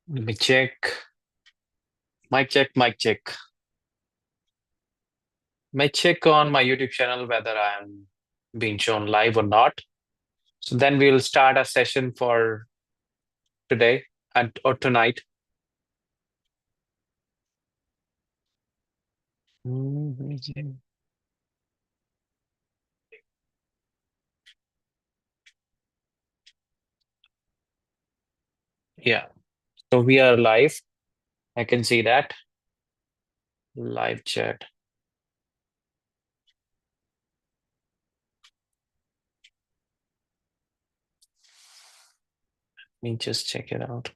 Let me check. Mic check, mic check. Might check on my YouTube channel whether I'm being shown live or not. So then we'll start a session for today and or tonight. Yeah. So we are live. I can see that. Live chat. Let me just check it out.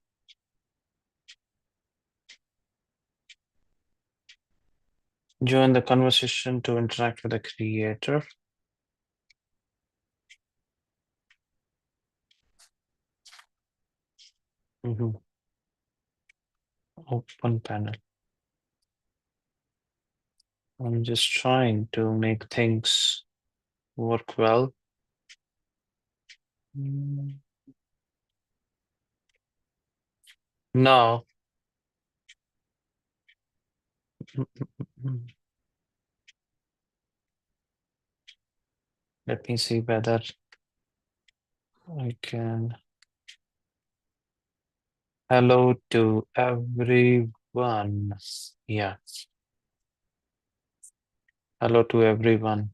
Join the conversation to interact with the creator. Mhm. Open panel. I'm just trying to make things work well. Mm. No. Let me see whether I can. Hello to everyone. Yeah. Hello to everyone.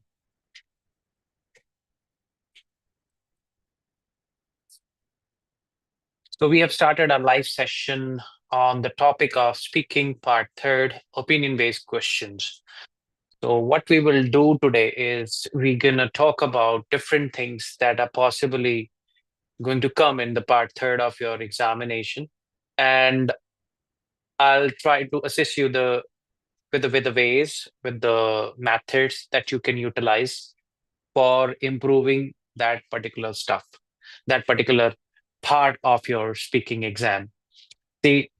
So we have started a live session on the topic of speaking part third, opinion-based questions. So what we will do today is we're gonna talk about different things that are possibly going to come in the part third of your examination. And I'll try to assist you with the ways, with the methods that you can utilize for improving that particular stuff, that particular part of your speaking exam. See,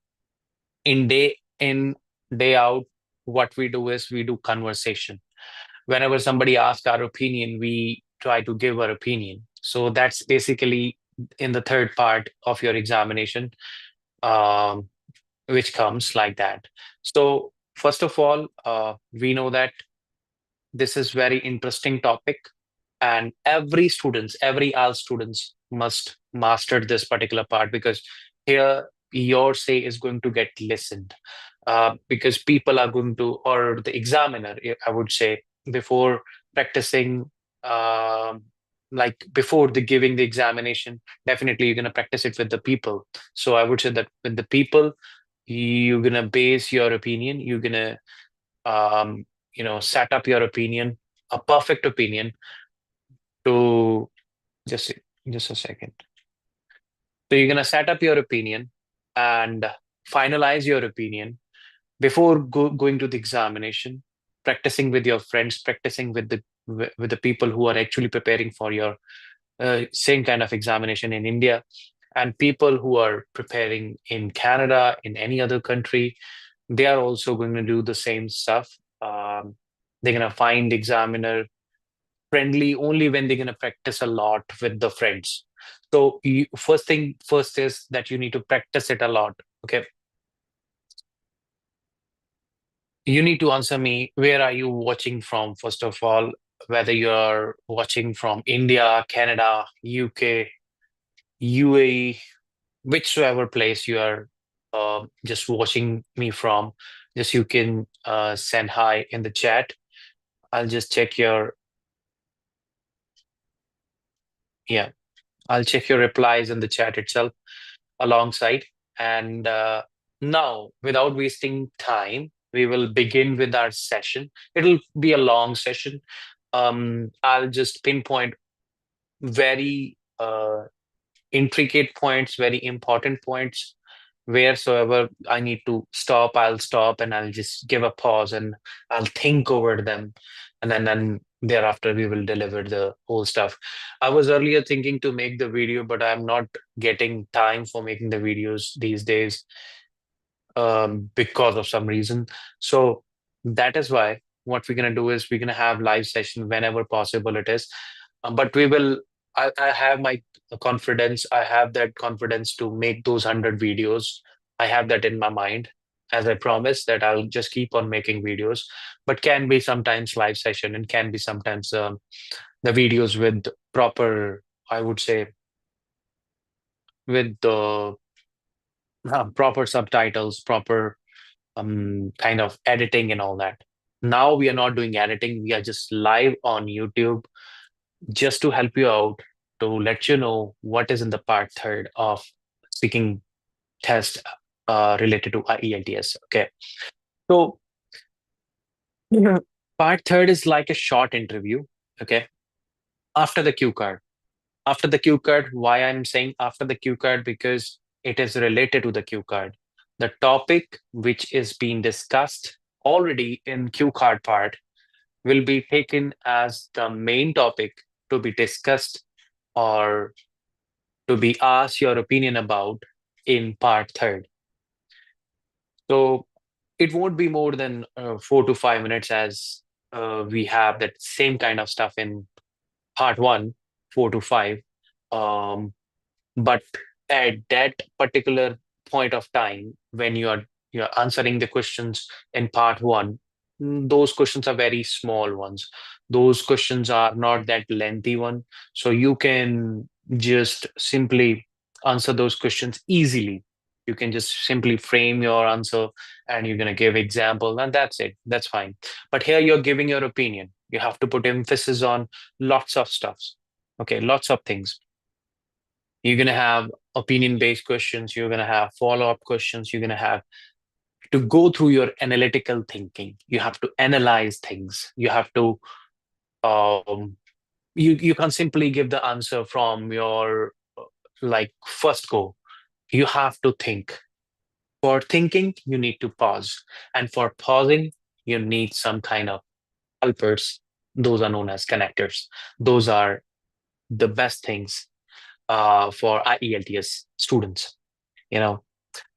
in, day out, what we do is we do conversation. Whenever somebody asks our opinion, we try to give our opinion. So that's basically in the third part of your examination, um, which comes like that. So first of all, we know that this is very interesting topic, and every IELTS students must master this particular part because here your say is going to get listened. Because people are going to, or the examiner, I would say, before practicing, um, like before the giving the examination, definitely you're gonna practice it with the people. So I would say that with the people, you're gonna base your opinion. You're gonna set up your opinion, a perfect opinion to just just a second. So you're gonna set up your opinion and finalize your opinion before going to the examination, practicing with your friends, practicing with the people who are actually preparing for your same kind of examination in India, and people who are preparing in Canada, in any other country, they are also going to do the same stuff. Um, they're gonna find examiner friendly only when they're going to practice a lot with the friends. So first thing first is that you need to practice it a lot. Okay. You need to answer me, where are you watching from, first of all, whether you're watching from India, Canada, UK, UAE, whichever place you are just watching me from. Just you can send hi in the chat. I'll just check your, yeah, I'll check your replies in the chat itself alongside. And now, without wasting time, we will begin with our session. It'll be a long session. I'll just pinpoint very intricate points, very important points. Wheresoever I need to stop, I'll stop and I'll just give a pause and I'll think over them. And then thereafter we will deliver the whole stuff. I was earlier thinking to make the video, but I'm not getting time for making the videos these days because of some reason. So that is why what we're gonna do is we're gonna have live session whenever possible it is. But we will. I have my confidence. I have that confidence to make those 100 videos. I have that in my mind. As I promised that I'll just keep on making videos, but can be sometimes live session and can be sometimes the videos with proper, I would say, with the proper subtitles, proper kind of editing and all that. Now we are not doing editing. We are just live on YouTube just to help you out, to let you know what is in the part third of speaking test related to IELTS. Okay. So Mhm. Part third is like a short interview. Okay. After the cue card. After the cue card, why I'm saying after the cue card? Because it is related to the cue card. The topic which is being discussed already in cue card part will be taken as the main topic to be discussed or to be asked your opinion about in part third. So it won't be more than 4 to 5 minutes as we have that same kind of stuff in part one, 4 to 5. Um, but at that particular point of time, when you're answering the questions in part one, those questions are very small ones. Those questions are not that lengthy one, so you can just simply answer those questions easily. You can just simply frame your answer and you're going to give example and that's it. That's fine. But here you're giving your opinion. You have to put emphasis on lots of stuffs. Okay, lots of things. You're going to have opinion based questions. You're going to have follow up questions. You're going to have to go through your analytical thinking. You have to analyze things. You have to, um, you can't simply give the answer from your like first go. You have to think. For thinking, you need to pause. And for pausing, you need some kind of helpers. Those are known as connectors. Those are the best things for IELTS students, you know.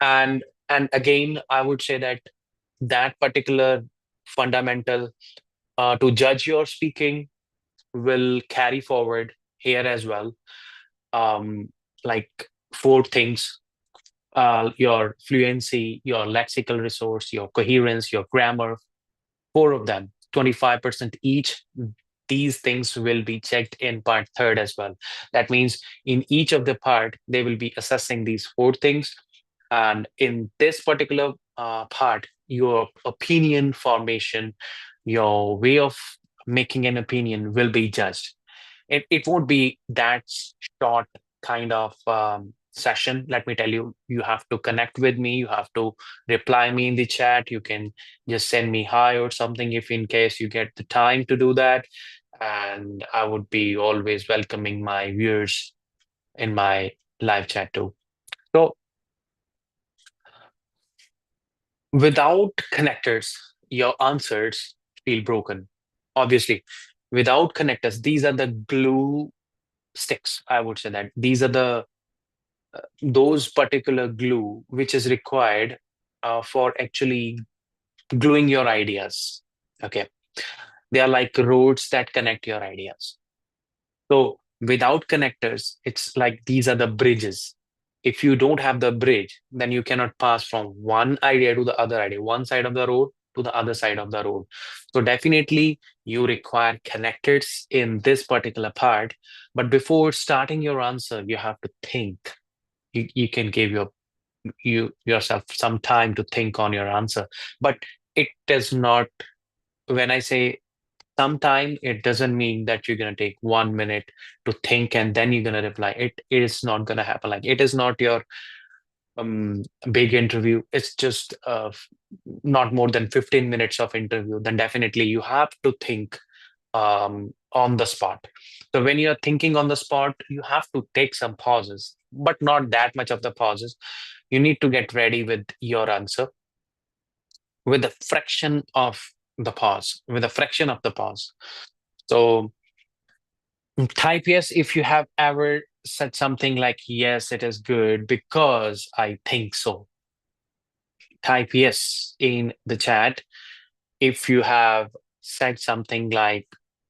And again, I would say that that particular fundamental to judge your speaking will carry forward here as well. Um, like four things: your fluency, your lexical resource, your coherence, your grammar. Four of them, 25% each. These things will be checked in part third as well. That means in each of the part, they will be assessing these four things. And in this particular part, your opinion formation, your way of making an opinion will be judged. It won't be that short kind of session. Let me tell you, you have to connect with me. You have to reply me in the chat. You can just send me hi or something if in case you get the time to do that. And I would be always welcoming my viewers in my live chat too. So without connectors, your answers feel broken. Obviously, without connectors, these are the glue sticks. I would say that these are the those particular glue which is required for actually gluing your ideas. Okay, they are like roads that connect your ideas. So without connectors, it's like these are the bridges. If you don't have the bridge, then you cannot pass from one idea to the other idea, one side of the road to the other side of the road. So definitely you require connectors in this particular part. But before starting your answer, you have to think. You can give yourself some time to think on your answer. But it does not, when I say sometime, it doesn't mean that you're going to take 1 minute to think and then you're going to reply. It is not going to happen. Like it is not your big interview. It's just not more than 15 minutes of interview. Then definitely you have to think on the spot. So when you're thinking on the spot, you have to take some pauses, but not that much of the pauses. You need to get ready with your answer with a fraction of the pause, with a fraction of the pause. So type yes if you have ever said something like, yes, it is good because I think so. Type yes in the chat if you have said something like,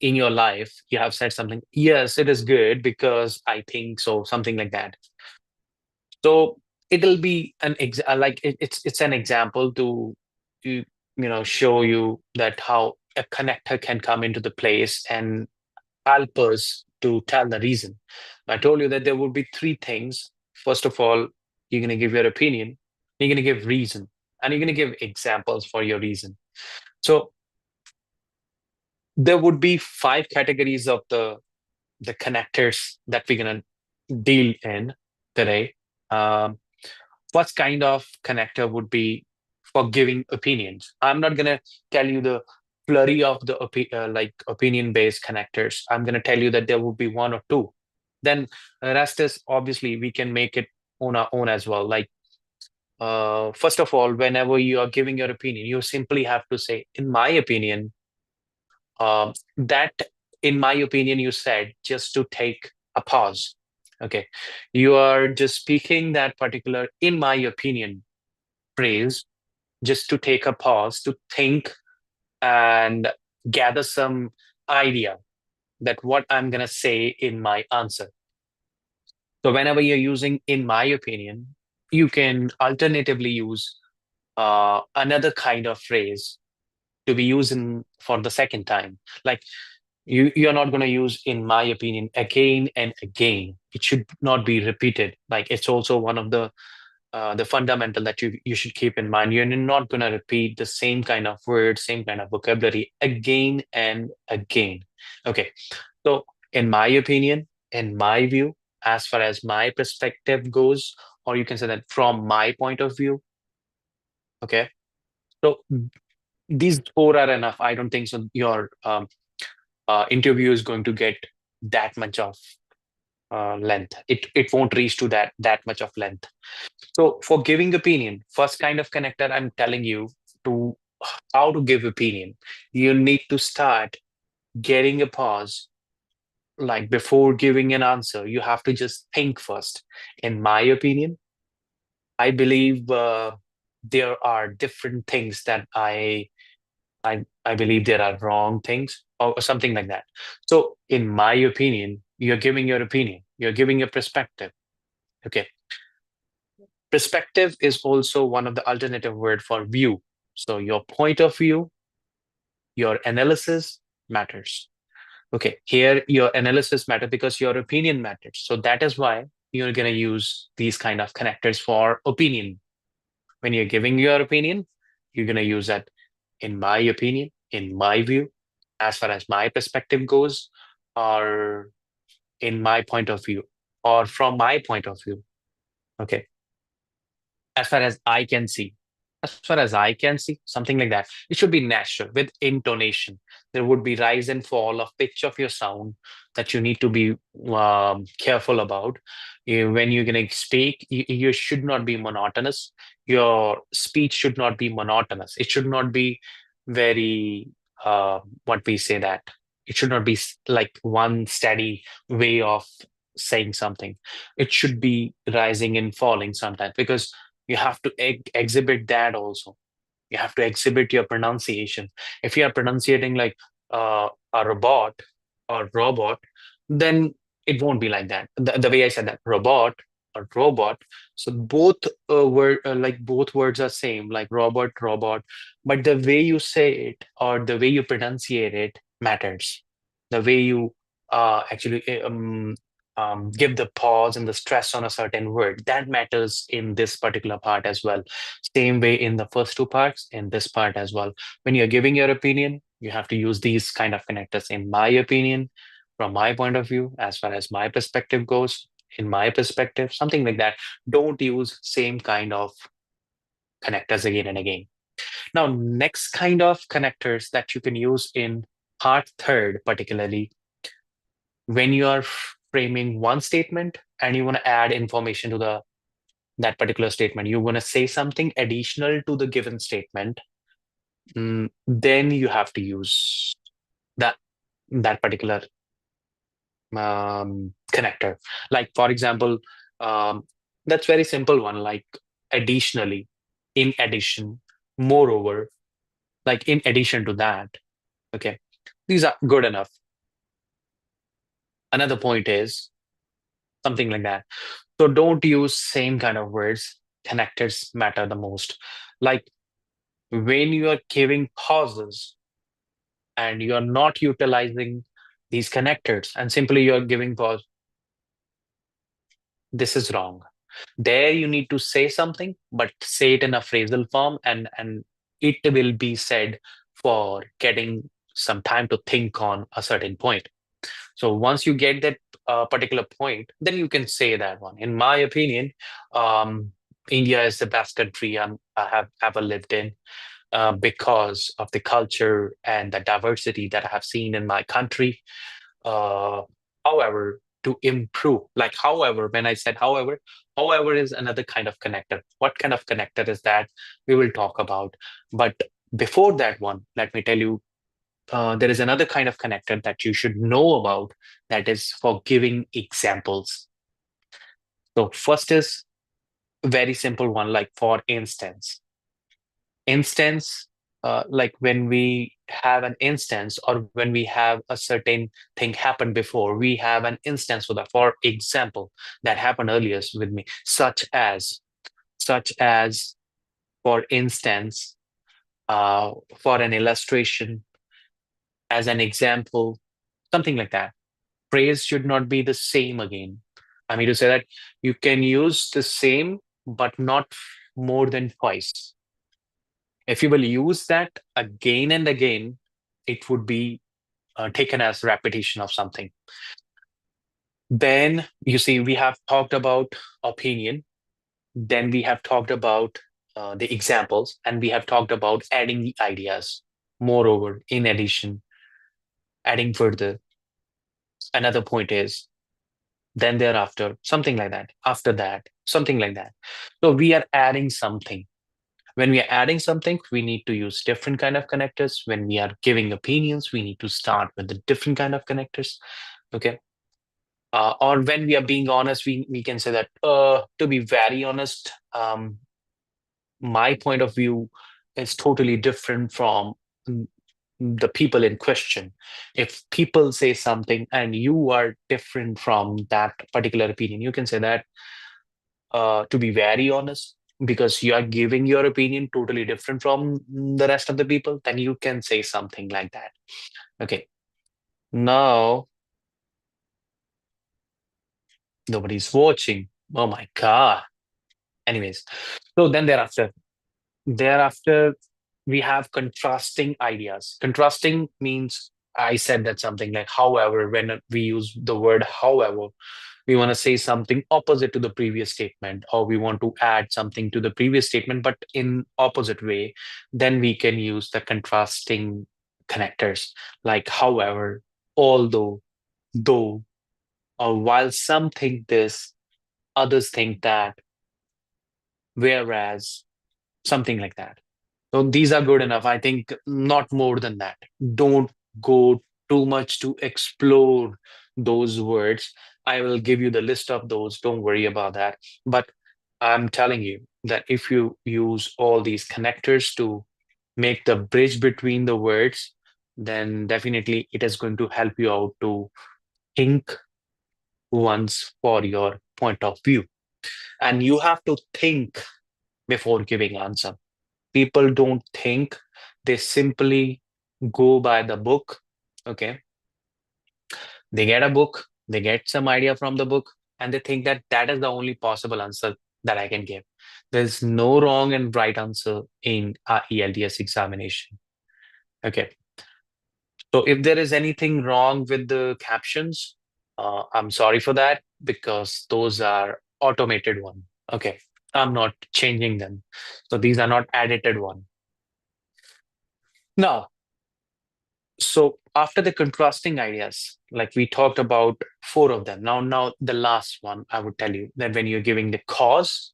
in your life you have said something, yes, it is good because I think so, something like that. So it'll be it's an example to show you that how a connector can come into the place and help us to tell the reason. I told you that there would be three things. First of all, you're going to give your opinion, you're going to give reason, and you're going to give examples for your reason. So there would be five categories of the connectors that we're going to deal in today. Um, First kind of connector would be for giving opinions. I'm not going to tell you the flurry of the opinion-based connectors. I'm going to tell you that there would be one or two. Then the rest is obviously we can make it on our own as well. Like first of all, whenever you are giving your opinion, you simply have to say, in my opinion, that in my opinion, you said just to take a pause. Okay. You are just speaking that particular, in my opinion, phrase just to take a pause, to think and gather some idea that what I'm going to say in my answer. So whenever you're using in my opinion, you can alternatively use another kind of phrase to be used for the second time. Like you're not going to use in my opinion again and again. It should not be repeated. Like it's also one of the fundamental that you should keep in mind. You're not going to repeat the same kind of words, same kind of vocabulary again and again. Okay, so in my opinion, in my view, as far as my perspective goes, or you can say that from my point of view. Okay, so these four are enough. I don't think so your interview is going to get that much of length. It won't reach to that much of length. So for giving opinion, first kind of connector, I'm telling you to how to give opinion. You need to start getting a pause. Like before giving an answer, you have to just think first. In my opinion, I believe there are different things that I believe there are wrong things or something like that. So in my opinion, you're giving your opinion. You're giving your perspective. Okay. Perspective is also one of the alternative word for view. So your point of view, your analysis matters. Okay, here your analysis matters because your opinion matters. So that is why you're going to use these kind of connectors for opinion. When you're giving your opinion, you're going to use that in my opinion, in my view, as far as my perspective goes, or in my point of view, or from my point of view. Okay, as far as I can see. As far as I can see, something like that. It should be natural with intonation. There would be rise and fall of pitch of your sound that you need to be careful about. When you're going to speak, you should not be monotonous. Your speech should not be monotonous. It should not be very, what we say that. It should not be like one steady way of saying something. It should be rising and falling sometimes because you have to exhibit that also. You have to exhibit your pronunciation. If you are pronunciating like a robot or robot, then it won't be like that. The way I said that, robot or robot. So both both words are same, like robot, robot, but the way you say it or the way you pronunciate it matters. The way you actually give the pause and the stress on a certain word that matters in this particular part as well. Same way in the first two parts, in this part as well. When you're giving your opinion, you have to use these kind of connectors. In my opinion, from my point of view, as far as my perspective goes, in my perspective, something like that. Don't use same kind of connectors again and again. Now, next kind of connectors that you can use in part third, particularly when you are framing one statement and you want to add information to the that particular statement, you want to say something additional to the given statement, then you have to use that that particular connector. Like for example, um, that's very simple one. Like additionally, in addition, moreover, like in addition to that. Okay, these are good enough. Another point is something like that. So don't use same kind of words. Connectors matter the most. Like when you are giving pauses and you're not utilizing these connectors and simply you're giving pause, this is wrong. There you need to say something, but say it in a phrasal form, and it will be said for getting some time to think on a certain point. So once you get that particular point, then you can say that one. In my opinion, um, India is the best country I have ever lived in, because of the culture and the diversity that I have seen in my country. Uh, however, to improve, like, however, when I said however is another kind of connector. What kind of connector is that? We will talk about. But before that one, let me tell you, there is another kind of connector that you should know about, that is for giving examples. So, first is very simple one, like for instance. Instance, like when we have an instance or when we have a certain thing happened before, we have an instance for that. For example, that happened earlier with me, such as, for instance, for an illustration, as an example, something like that. Phrase should not be the same again. I mean to say that you can use the same, but not more than twice. If you will use that again and again, it would be taken as repetition of something. Then you see, we have talked about opinion, then we have talked about the examples, and we have talked about adding the ideas. Moreover, in addition, adding further, another point is then thereafter, something like that. After that, something like that. So we are adding something. When we are adding something, we need to use different kind of connectors. When we are giving opinions, we need to start with the different kind of connectors. Okay. Or when we are being honest, we can say that, to be very honest, my point of view is totally different from mm, the people in question. If people say something and you are different from that particular opinion, you can say that, to be very honest, because you are giving your opinion totally different from the rest of the people, then you can say something like that. Okay. Now, nobody's watching. Oh my God. Anyways, so then thereafter, we have contrasting ideas. Contrasting means, I said that something like, however, when we use the word however, we want to say something opposite to the previous statement, or we want to add something to the previous statement, but in opposite way, then we can use the contrasting connectors, like however, although, though, or while some think this, others think that, whereas, something like that. So these are good enough. I think not more than that. Don't go too much to explore those words. I will give you the list of those. Don't worry about that. But I'm telling you that if you use all these connectors to make the bridge between the words, then definitely it is going to help you out to think once for your point of view. And you have to think before giving answer. People don't think, they simply go by the book. Okay. They get a book, they get some idea from the book, and they think that that is the only possible answer that I can give. There's no wrong and right answer in our ELTS examination. Okay. So if there is anything wrong with the captions, I'm sorry for that, because those are automated one. Okay. I'm not changing them. So these are not edited one. Now, so after the contrasting ideas, like we talked about four of them. Now the last one, I would tell you that when you're giving the cause,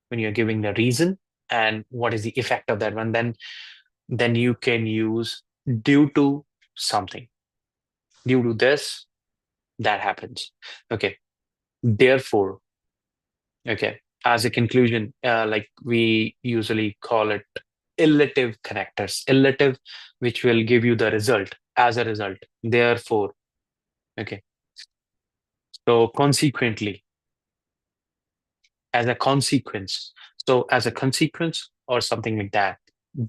when you're giving the reason, and what is the effect of that one, then you can use due to something. Due to this, that happens. Okay. Therefore, okay. As a conclusion, like we usually call it illative connectors. Illative, which will give you the result as a result. Therefore, okay. So consequently, as a consequence. So as a consequence or something like that,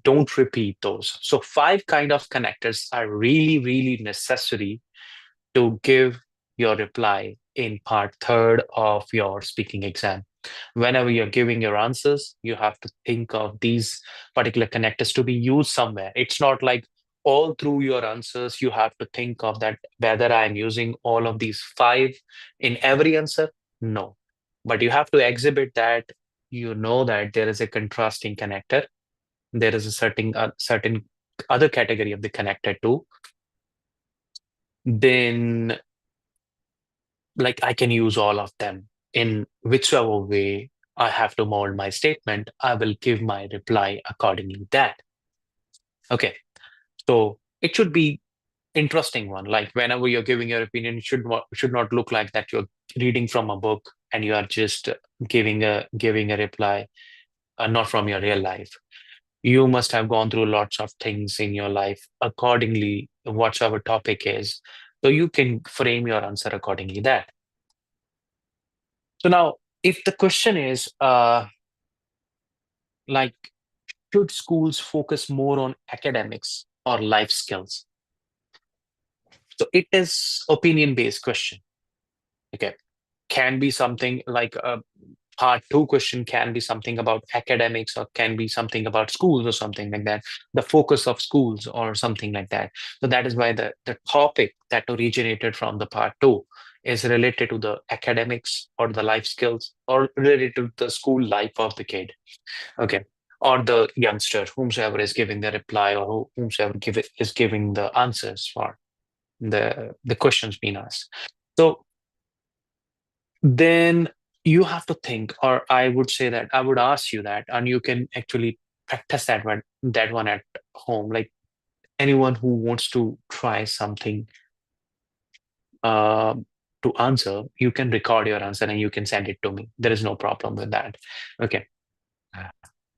don't repeat those. So five kind of connectors are really, really necessary to give your reply in part third of your speaking exam. Whenever you're giving your answers, you have to think of these particular connectors to be used somewhere. It's not like all through your answers, you have to think of that whether I'm using all of these five in every answer. No. But you have to exhibit that you know that there is a contrasting connector. There is a certain other category of the connector too. Then like I can use all of them in whichever way I have to mold my statement, I will give my reply accordingly that. Okay. So it should be interesting one. Like whenever you're giving your opinion, it should not look like that you're reading from a book and you are just giving a reply, not from your real life. You must have gone through lots of things in your life accordingly, whatever topic is. So you can frame your answer accordingly that. So now, if the question is, like, should schools focus more on academics or life skills? So it is opinion-based question. Okay, can be something like a part two question can be something about academics or can be something about schools or something like that. The focus of schools or something like that. So that is why the topic that originated from the part two is related to the academics or the life skills or related to the school life of the kid. Okay. Or the youngster, whomsoever is giving the reply or whomsoever is giving the answers for the questions being asked. So then you have to think, or I would say that I would ask you that, and you can actually practice that one at home. Like anyone who wants to try something uh, to answer, you can record your answer and you can send it to me. There is no problem with that. Okay.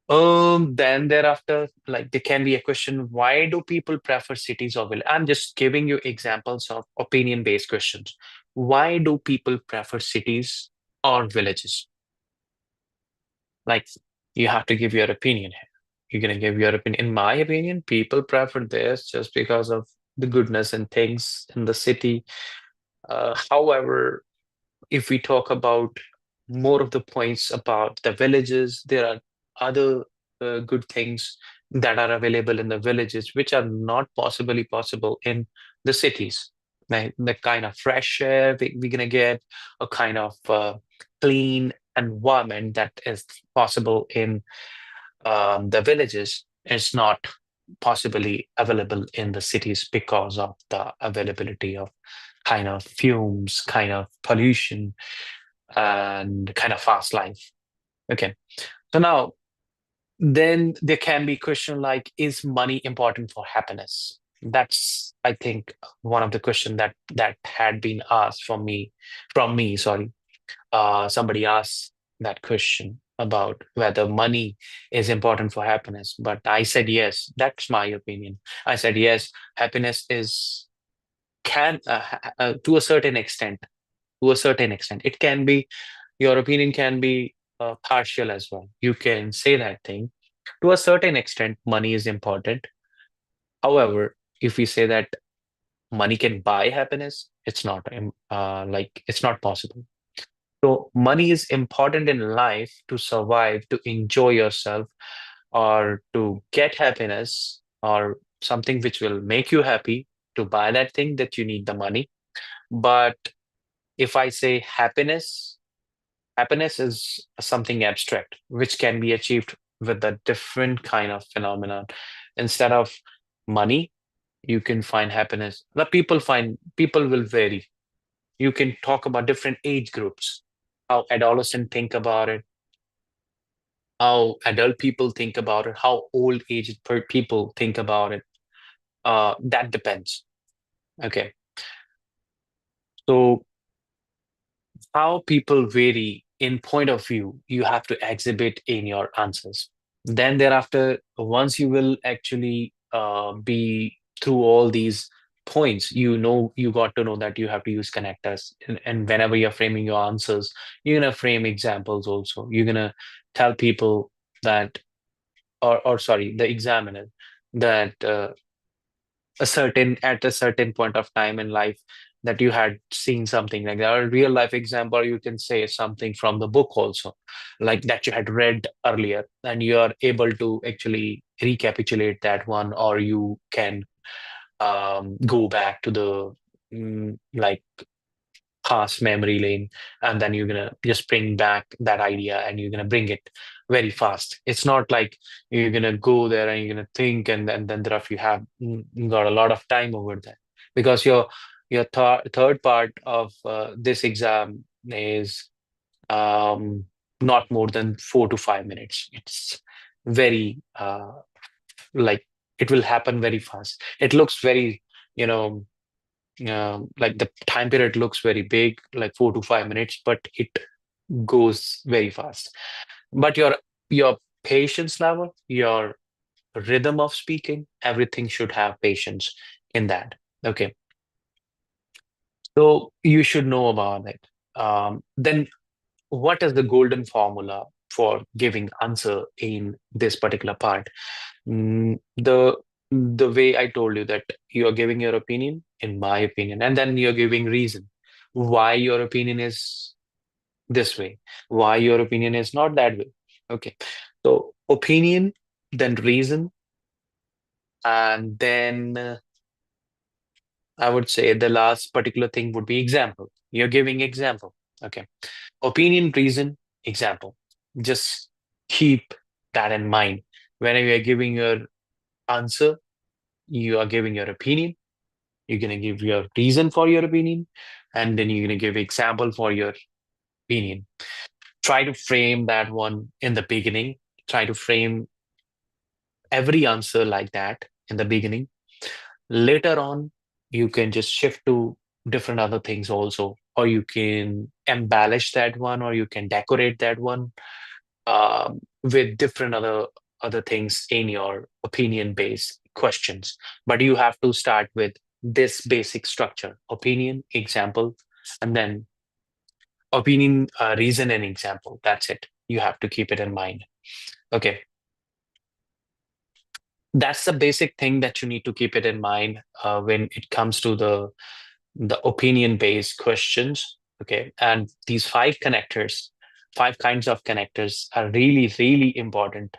Then thereafter, like there can be a question, why do people prefer cities or village? I'm just giving you examples of opinion-based questions. Why do people prefer cities or villages? Like you have to give your opinion here. You're gonna give your opinion. In my opinion, people prefer this just because of the goodness and things in the city. However, if we talk about more of the points about the villages, there are other good things that are available in the villages, which are not possibly possible in the cities. Like the kind of fresh air we're gonna get, a kind of clean environment that is possible in the villages is not possibly available in the cities because of the availability of kind of fumes, kind of pollution, and kind of fast life. Okay. So now, then there can be question like, is money important for happiness? That's, I think, one of the question that had been asked from me, sorry. Somebody asked that question about whether money is important for happiness. But I said yes. That's my opinion. I said yes. Happiness is can to a certain extent. To a certain extent, it can be your opinion can be partial as well. You can say that thing. To a certain extent, money is important. However, if we say that money can buy happiness, it's not like it's not possible. So money is important in life to survive, to enjoy yourself, or to get happiness, or something which will make you happy. To buy that thing that you need the money. But if I say happiness, happiness is something abstract, which can be achieved with a different kind of phenomenon. Instead of money, you can find happiness. The people will vary. You can talk about different age groups, how adolescents think about it, how adult people think about it, how old aged people think about it. That depends. Okay. So how people vary in point of view, you have to exhibit in your answers. Then thereafter, once you will actually be through all these points, you got to know that you have to use connectors. And whenever you're framing your answers, you're gonna frame examples also. You're gonna tell people that, or sorry, the examiner, that at a certain point of time in life that you had seen something like that, or a real life example. You can say something from the book also, like that you had read earlier, and you are able to actually recapitulate that one, or you can go back to the like past memory lane, and then you're gonna just bring back that idea and you're gonna bring it very fast. It's not like you're gonna go there and you're gonna think, and then thereafter you have got a lot of time over there, because your third part of this exam is um, not more than 4 to 5 minutes. It's very like it will happen very fast. It looks very, you know, like the time period looks very big, like 4 to 5 minutes, but it goes very fast. But your patience level, your rhythm of speaking, everything should have patience in that. Okay, so you should know about it. Then what is the golden formula for giving answer in this particular part? The way I told you, that you are giving your opinion, in my opinion, and then you're giving reason why your opinion is this way, why your opinion is not that way. Okay, so opinion, then reason, and then I would say the last particular thing would be example. You're giving example. Okay, opinion, reason, example. Just keep that in mind whenever you're giving your answer. You are giving your opinion, you're going to give your reason for your opinion, and then you're going to give example for your opinion. Try to frame that one in the beginning. Try to frame every answer like that in the beginning. Later on, you can just shift to different other things also, or you can embellish that one, or you can decorate that one with different other things in your opinion based questions. But you have to start with this basic structure: opinion, example, and then opinion, reason, and example. That's it. You have to keep it in mind. Okay, that's the basic thing that you need to keep it in mind when it comes to the opinion based questions. Okay, and these five kinds of connectors are really really important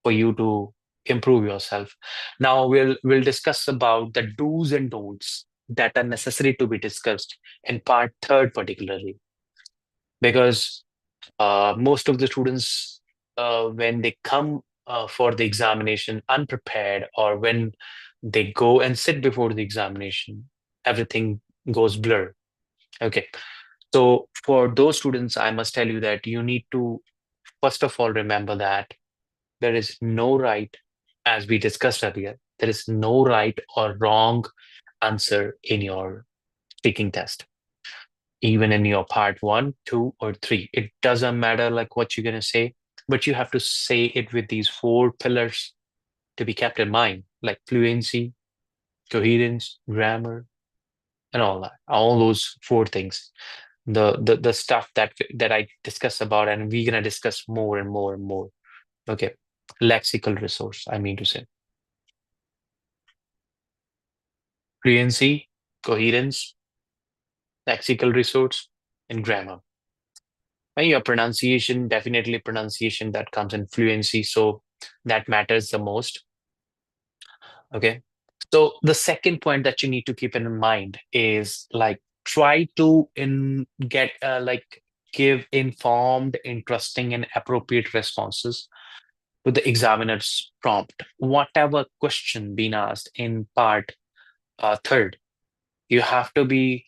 for you to improve yourself. Now we'll discuss about the do's and don'ts that are necessary to be discussed in part third, particularly because most of the students, when they come for the examination unprepared, or when they go and sit before the examination, everything goes blur. Okay, so for those students, I must tell you that you need to first of all remember that there is no right, as we discussed earlier, there is no right or wrong answer in your speaking test, even in your part one, two, or three. It doesn't matter like what you're going to say, but you have to say it with these four pillars to be kept in mind, like fluency, coherence, grammar, and all that. All those four things. The stuff that I discuss about, and we're gonna discuss more and more and more. Okay. Lexical resource, I mean to say. Fluency, coherence, lexical resource, and grammar. And your pronunciation, definitely pronunciation that comes in fluency. So that matters the most. Okay. So the second point that you need to keep in mind is like try to in get like give informed, interesting, and appropriate responses to the examiner's prompt. Whatever question being asked in part third, you have to be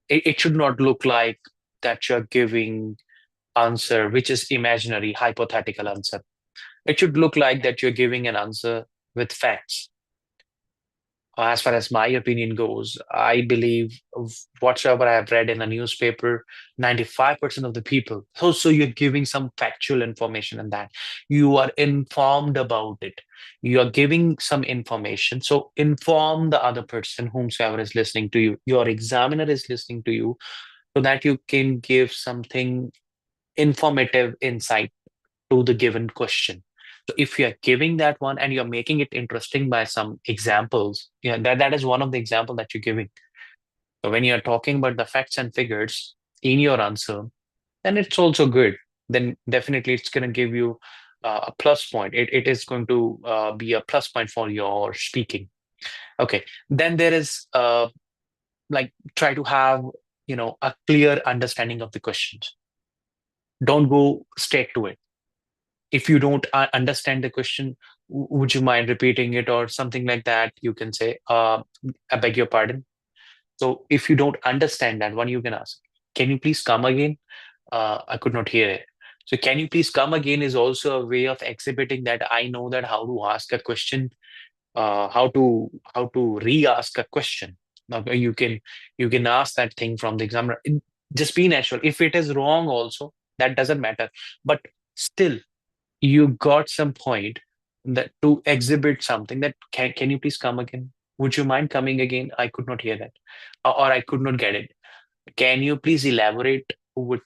it should not look like that you're giving answer which is imaginary, hypothetical answer. It should look like that you're giving an answer with facts. as far as my opinion goes, I believe whatsoever I have read in a newspaper, 95% of the people, so you're giving some factual information in that. You are informed about it. You are giving some information. So inform the other person, whomsoever is listening to you. Your examiner is listening to you so that you can give something informative insight to the given question. So if you're giving that one and you're making it interesting by some examples, yeah, that is one of the example that you're giving. So when you're talking about the facts and figures in your answer, then it's also good. Then definitely it's going to give you a plus point. It is going to be a plus point for your speaking. Okay. Then there is like try to have, a clear understanding of the questions. Don't go straight to it. If you don't understand the question, would you mind repeating it or something like that? You can say, I beg your pardon. So if you don't understand that one, you can ask, can you please come again? I could not hear it. So can you please come again is also a way of exhibiting that I know that how to ask a question, how to re-ask a question. Now you can ask that thing from the examiner. Just be natural. If it is wrong, also that doesn't matter. But still, you got some point that to exhibit something that can you please come again? Would you mind coming again? I could not hear that, or I could not get it. Can you please elaborate what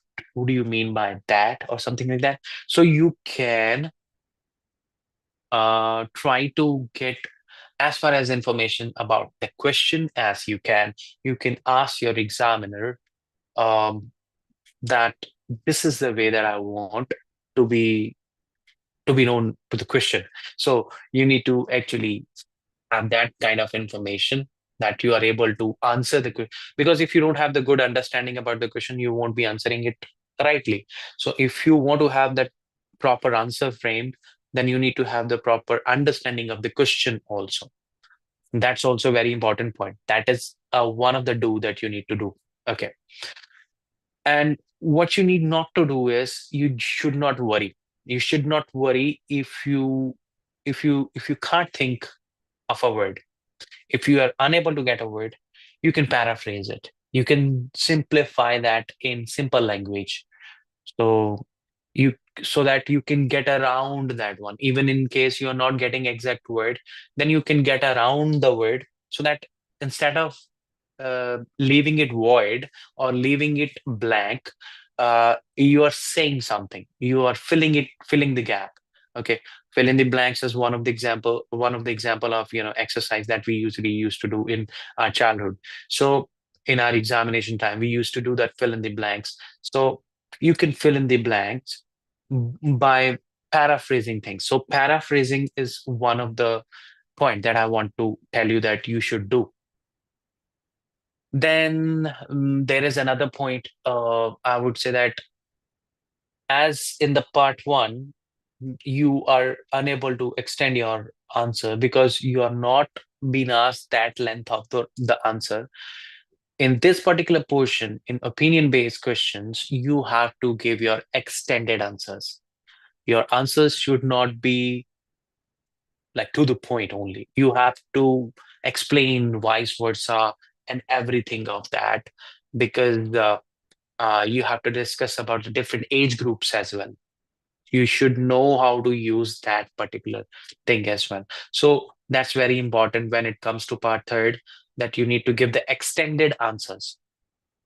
do you mean by that or something like that? So you can try to get as far as information about the question as you can. You can ask your examiner um, that this is the way that I want to be to be known to the question. So you need to actually have that kind of information that you are able to answer the question. Because if you don't have the good understanding about the question, you won't be answering it rightly. So if you want to have that proper answer framed, then you need to have the proper understanding of the question also. That's also a very important point. That is one of the do that you need to do. Okay. And what you need not to do is you should not worry. You should not worry if you can't think of a word. If you are unable to get a word, you can paraphrase it. You can simplify that in simple language. So you so that you can get around that one. Even in case you're not getting exact word, then you can get around the word so that instead of leaving it void or leaving it blank, you are saying something. You are filling the gap. Okay, fill in the blanks is one of the example of exercise that we usually used to do in our childhood. So in our examination time, we used to do that fill in the blanks. So you can fill in the blanks by paraphrasing things. So paraphrasing is one of the point that I want to tell you that you should do. Then there is another point. I would say that as in the part one, you are unable to extend your answer because you are not being asked that length of the answer. In this particular portion, in opinion-based questions, you have to give your extended answers. Your answers should not be like to the point only. You have to explain vice versa and everything of that because you have to discuss about the different age groups as well. You should know how to use that particular thing as well. So that's very important when it comes to part third, that you need to give the extended answers.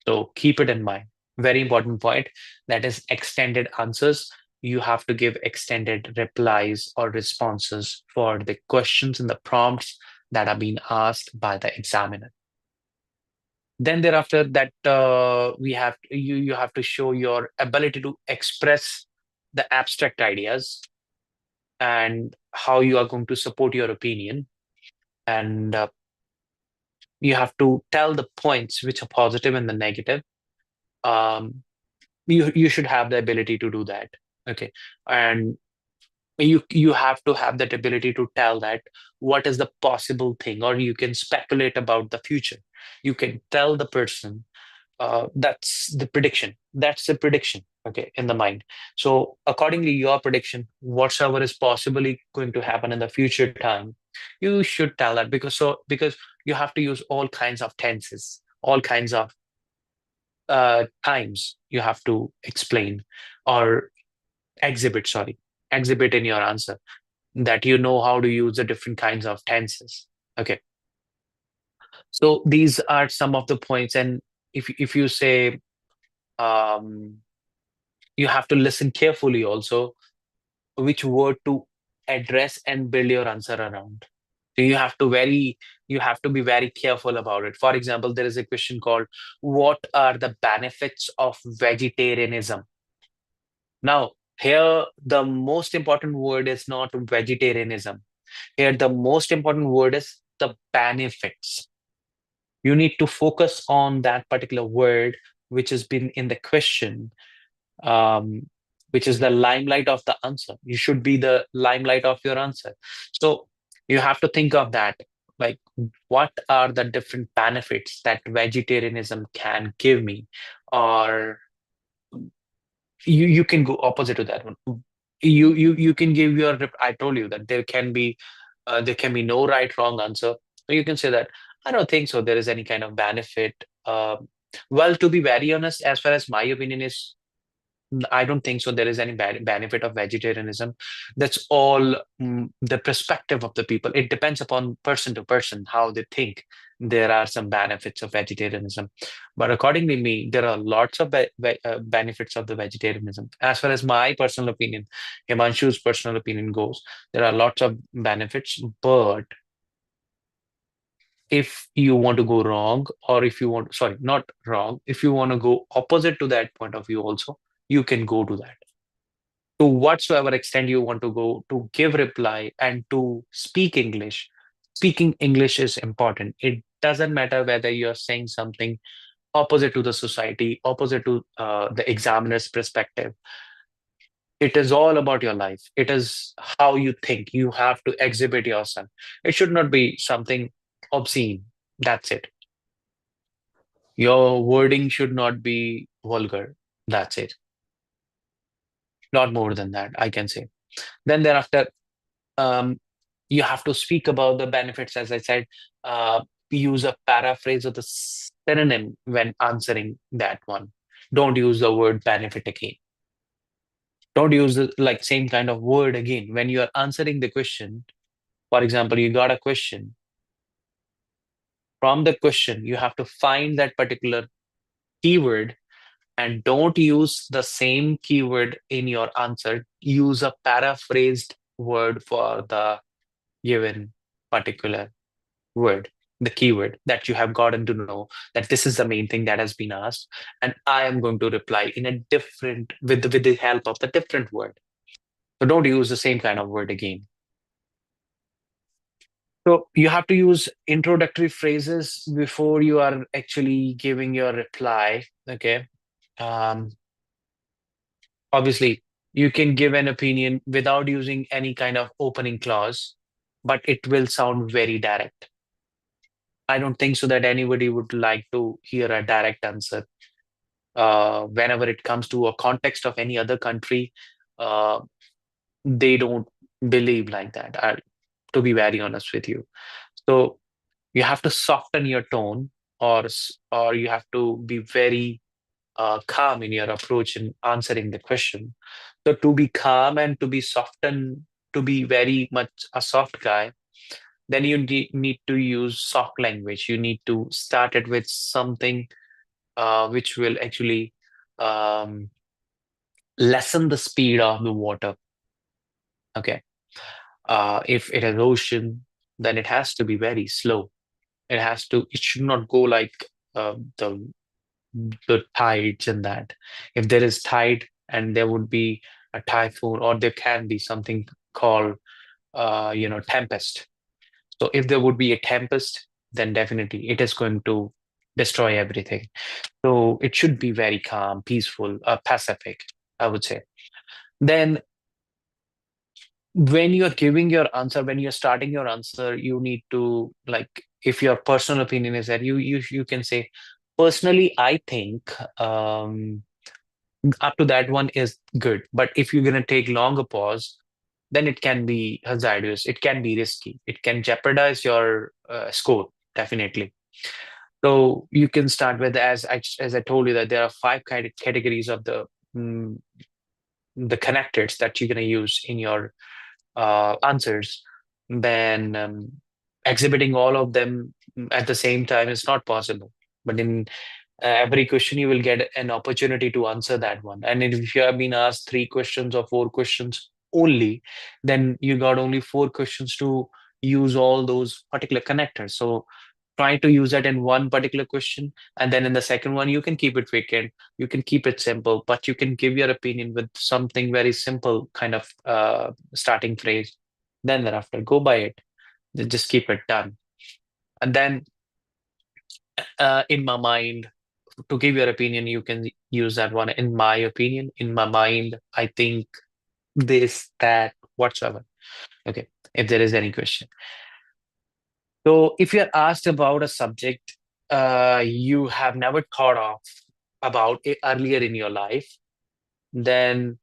So keep it in mind. Very important point. That is extended answers. You have to give extended replies or responses for the questions and the prompts that are being asked by the examiner. Then thereafter that you have to show your ability to express the abstract ideas and how you are going to support your opinion, and you have to tell the points which are positive and the negative. um, you should have the ability to do that. Okay. And you have to have that ability to tell that what is the possible thing, or you can speculate about the future. You can tell the person That's the prediction. That's the prediction. Okay, in the mind. So accordingly, your prediction, whatsoever is possibly going to happen in the future time, you should tell that because you have to use all kinds of tenses, all kinds of times you have to explain or exhibit, sorry, exhibit in your answer that you know how to use the different kinds of tenses. Okay, so these are some of the points, and if you say um, you have to listen carefully also which word to address and build your answer around. So you have to be very careful about it. For example, there is a question called what are the benefits of vegetarianism? Now, here the most important word is not vegetarianism. Here the most important word is the benefits. You need to focus on that particular word which has been in the question, um, which is the limelight of the answer. You should be the limelight of your answer. So you have to think of that. Like, what are the different benefits that vegetarianism can give me? Or you can go opposite to that one. You can give your I told you that there can be no right wrong answer. So you can say that I don't think so there is any kind of benefit. Well, to be very honest, as far as my opinion is, I don't think so. There is any benefit of vegetarianism. That's all the perspective of the people. It depends upon person to person how they think. There are some benefits of vegetarianism, but according to me, there are lots of benefits of the vegetarianism. As far as my personal opinion, Himanshu's personal opinion goes, there are lots of benefits. But if you want to go wrong, or if you want, sorry, not wrong, if you want to go opposite to that point of view, also you can go to that to whatsoever extent you want to go to give reply and to speak English. Speaking English is important. It doesn't matter whether you're saying something opposite to the society, opposite to the examiner's perspective. It is all about your life. It is how you think. You have to exhibit yourself. It should not be something obscene. That's it. Your wording should not be vulgar. That's it. Not more than that, I can say. Then thereafter, um, you have to speak about the benefits, as I said. Use a paraphrase or the synonym when answering that one. Don't use the word benefit again. Don't use the like same kind of word again when you are answering the question. For example, you got a question. From the question, you have to find that particular keyword and don't use the same keyword in your answer. Use a paraphrased word for the given particular word, the keyword that you have gotten to know that this is the main thing that has been asked, and I am going to reply in a different with the help of the different word. So don't use the same kind of word again. So you have to use introductory phrases before you are actually giving your reply. Okay. Um, Obviously, you can give an opinion without using any kind of opening clause, but it will sound very direct. I don't think so that anybody would like to hear a direct answer. Whenever it comes to a context of any other country, uh, they don't believe like that, to be very honest with you. So you have to soften your tone, or you have to be very calm in your approach in answering the question. So to be calm and to be soften, to be very much a soft guy, then you need to use soft language. You need to start it with something which will actually um, lessen the speed of the water. Okay. If it is ocean, then it has to be very slow. It should not go like the tides and that. If there is tide and there would be a typhoon, or there can be something called, tempest. So if there would be a tempest, then definitely it is going to destroy everything. So it should be very calm, peaceful, pacific, I would say. Then when you're giving your answer, when you're starting your answer, you need to like, if your personal opinion is that you can say, Personally, I think up to that one is good. But if you're gonna take longer pause, then it can be hazardous. It can be risky. It can jeopardize your score, definitely. So you can start with, as I told you, that there are five kind of categories of mm, the connectors that you're gonna use in your answers. Then exhibiting all of them at the same time is not possible. But in every question you will get an opportunity to answer that one, and if you have been asked three questions or four questions only, then you got only four questions to use all those particular connectors. So try to use that in one particular question, and then in the second one you can keep it vacant, you can keep it simple, but you can give your opinion with something very simple kind of starting phrase. Then thereafter go by it. Just keep it done. And then in my mind, to give your opinion, you can use that one. In my opinion, in my mind, I think this, that, whatsoever. Okay. If there is any question. So if you're asked about a subject you have never thought of about it earlier in your life, then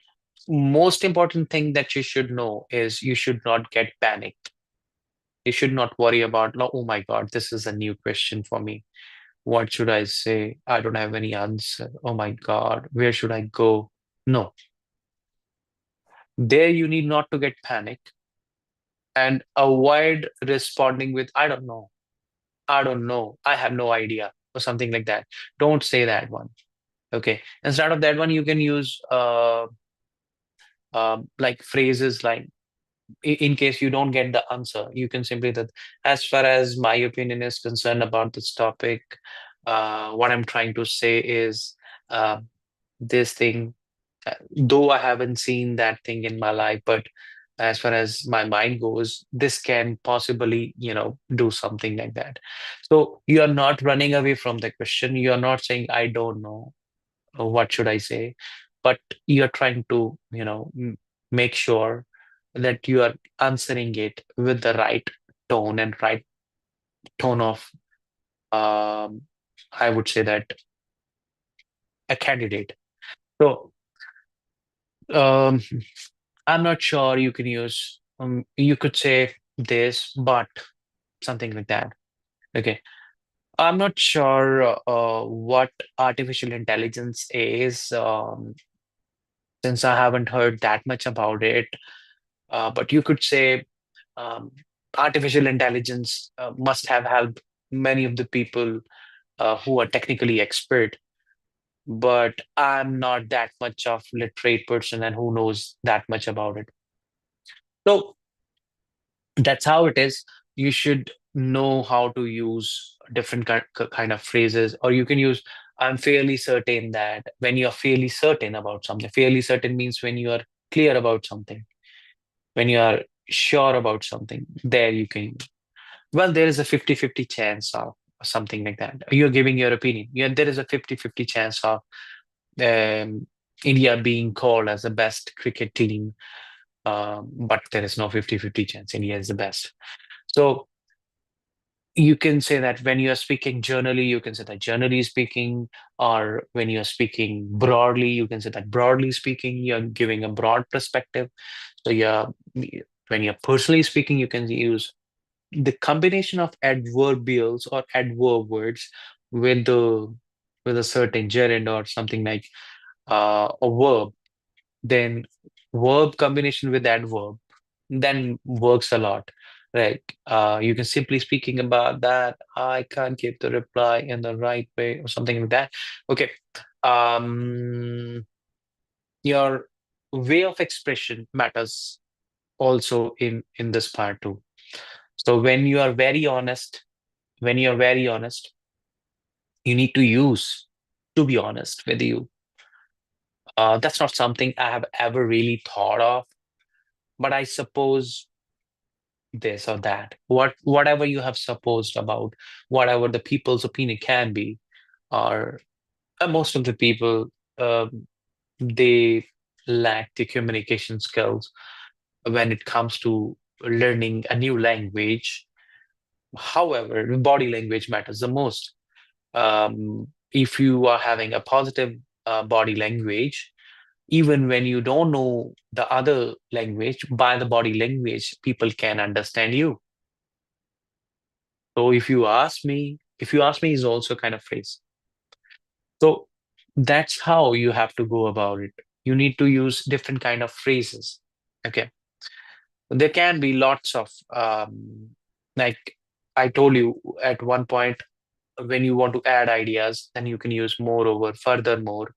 most important thing that you should know is you should not get panicked. You should not worry about, "No, oh my God, this is a new question for me. What should I say? I don't have any answer. Oh my God, where should I go?" No, there you need not to get panic and avoid responding with, "I don't know. I don't know. I have no idea," or something like that. Don't say that one. Okay. Instead of that one, you can use like phrases like, in case you don't get the answer, you can simply that, "As far as my opinion is concerned about this topic, what I'm trying to say is uh, this thing, though I haven't seen that thing in my life, but as far as my mind goes, this can possibly, do something like that." So you are not running away from the question. You are not saying, "I don't know, what should I say?" But you're trying to, make sure that you are answering it with the right tone and right tone of, um, I would say that, a candidate. So um, I'm not sure you can use, you could say this, but something like that. Okay. I'm not sure what artificial intelligence is, since I haven't heard that much about it. But you could say um, artificial intelligence must have helped many of the people who are technically expert, but I'm not that much of literate person and who knows that much about it. So that's how it is. You should know how to use different kind of phrases, or you can use, "I'm fairly certain that." When you're fairly certain about something, fairly certain means when you are clear about something, when you are sure about something, there you can, well, there is a 50-50 chance of something like that. You're giving your opinion. Yeah, there is a 50-50 chance of um, India being called as the best cricket team, but there is no 50-50 chance India is the best. So you can say that when you are speaking generally, you can say that generally speaking, or when you are speaking broadly, you can say that broadly speaking, you're giving a broad perspective. So yeah, when you're personally speaking, you can use the combination of adverbials or adverb words with the with a certain gerund or something like a verb, then verb combination with adverb, then works a lot. Right. You can simply speaking about that, "I can't give the reply in the right way," or something like that. Okay. Um, your way of expression matters also in this part too. So when you are very honest, when you're very honest, you need to use "to be honest with you." That's not something I have ever really thought of, but I suppose this or that. Whatever you have supposed about whatever the people's opinion can be, or most of the people, um, they lack the communication skills when it comes to learning a new language. However, body language matters the most. If you are having a positive body language, even when you don't know the other language, by the body language, people can understand you. So if you ask me is also kind of phrase. So that's how you have to go about it. You need to use different kind of phrases. Okay. There can be lots of like I told you at one point, when you want to add ideas, then you can use moreover, furthermore.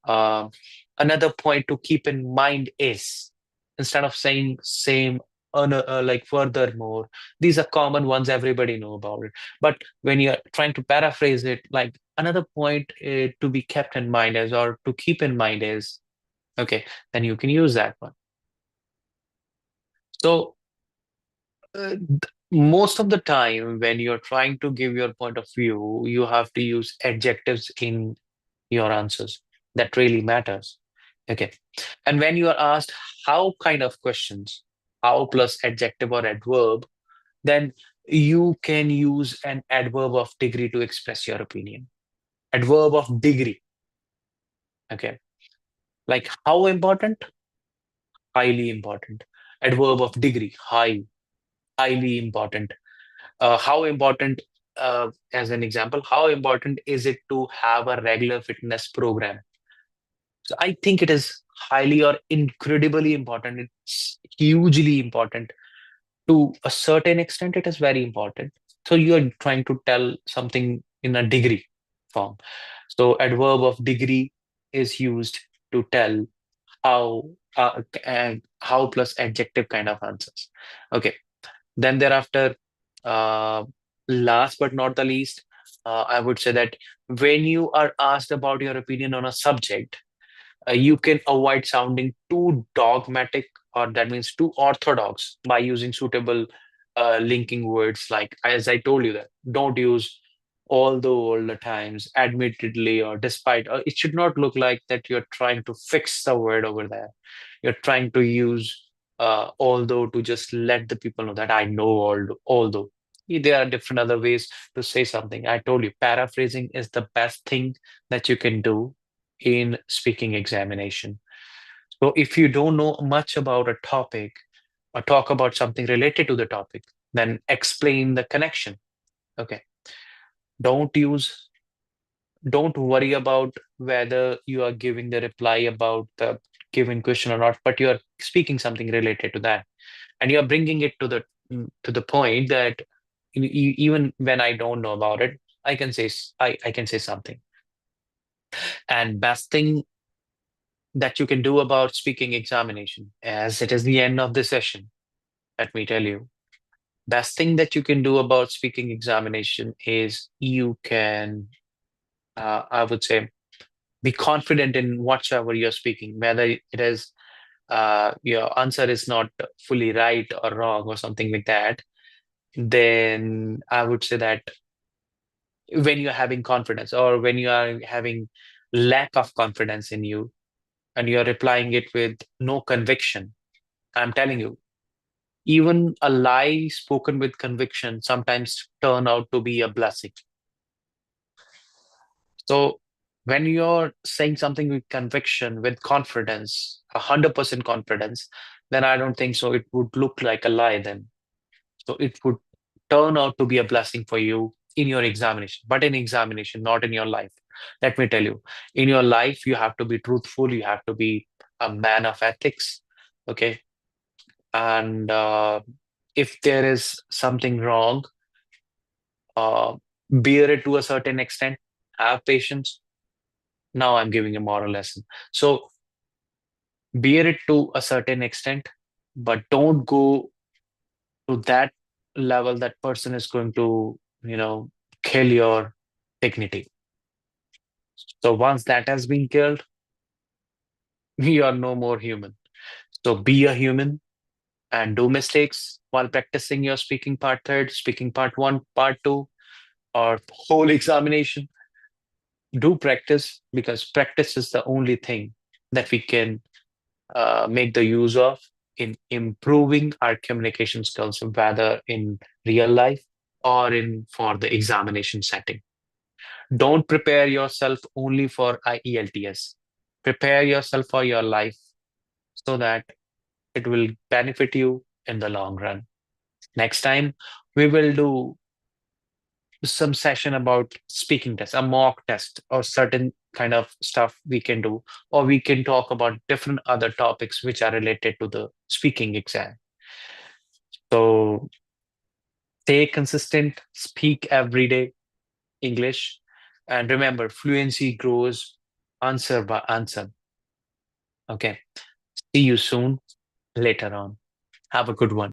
Um, Another point to keep in mind is, instead of saying same, like furthermore, these are common ones, everybody know about it. But when you're trying to paraphrase it, like another point to be kept in mind is, or to keep in mind is, okay, then you can use that one. So most of the time, when you're trying to give your point of view, you have to use adjectives in your answers. That really matters. Okay. And when you are asked how kind of questions, how plus adjective or adverb, then you can use an adverb of degree to express your opinion. Adverb of degree. Okay. Like how important? Highly important. Adverb of degree. Highly important. How important, as an example, how important is it to have a regular fitness program? So I think it is highly or incredibly important. It's hugely important. To a certain extent, it is very important. So you are trying to tell something in a degree form. So adverb of degree is used to tell how, and how plus adjective kind of answers. Okay. Then thereafter, uh, last but not the least, I would say that when you are asked about your opinion on a subject, you can avoid sounding too dogmatic, or that means too orthodox, by using suitable linking words. Like, as I told you, that don't use although all the times, admittedly, or despite. It should not look like that you're trying to fix the word over there. You're trying to use although to just let the people know that I know although. There are different other ways to say something. I told you, paraphrasing is the best thing that you can do in speaking examination. So if you don't know much about a topic, or talk about something related to the topic, then explain the connection. Okay. Don't use, don't worry about whether you are giving the reply about the given question or not, but you are speaking something related to that. And you are bringing it to the point that even when I don't know about it, I can say I can say something. And best thing that you can do about speaking examination, as it is the end of the session, let me tell you, best thing that you can do about speaking examination is you can, I would say, be confident in whatever you're speaking, whether it is your answer is not fully right or wrong or something like that. Then I would say that when you're having confidence, or when you are having lack of confidence in you, and you're replying it with no conviction, I'm telling you, even a lie spoken with conviction sometimes turn out to be a blessing. So when you're saying something with conviction, with confidence, 100% confidence, then I don't think so. It would look like a lie then. So it would turn out to be a blessing for you in your examination, but in examination, not in your life. Let me tell you, in your life, you have to be truthful. You have to be a man of ethics. Okay. And if there is something wrong, uh, bear it to a certain extent, have patience. Now I'm giving a moral lesson. So bear it to a certain extent, but don't go to that level that person is going to, kill your dignity. So once that has been killed, you are no more human. So be a human and do mistakes while practicing your speaking part third, speaking part one, part two, or whole examination. Do practice, because practice is the only thing that we can make the use of in improving our communication skills, whether in real life or in for the examination setting. Don't prepare yourself only for IELTS. Prepare yourself for your life so that it will benefit you in the long run. Next time, we will do some session about speaking test, a mock test, or certain kind of stuff we can do, or we can talk about different other topics which are related to the speaking exam. So stay consistent, speak every day English, and remember, fluency grows answer by answer. Okay. See you soon later on. Have a good one.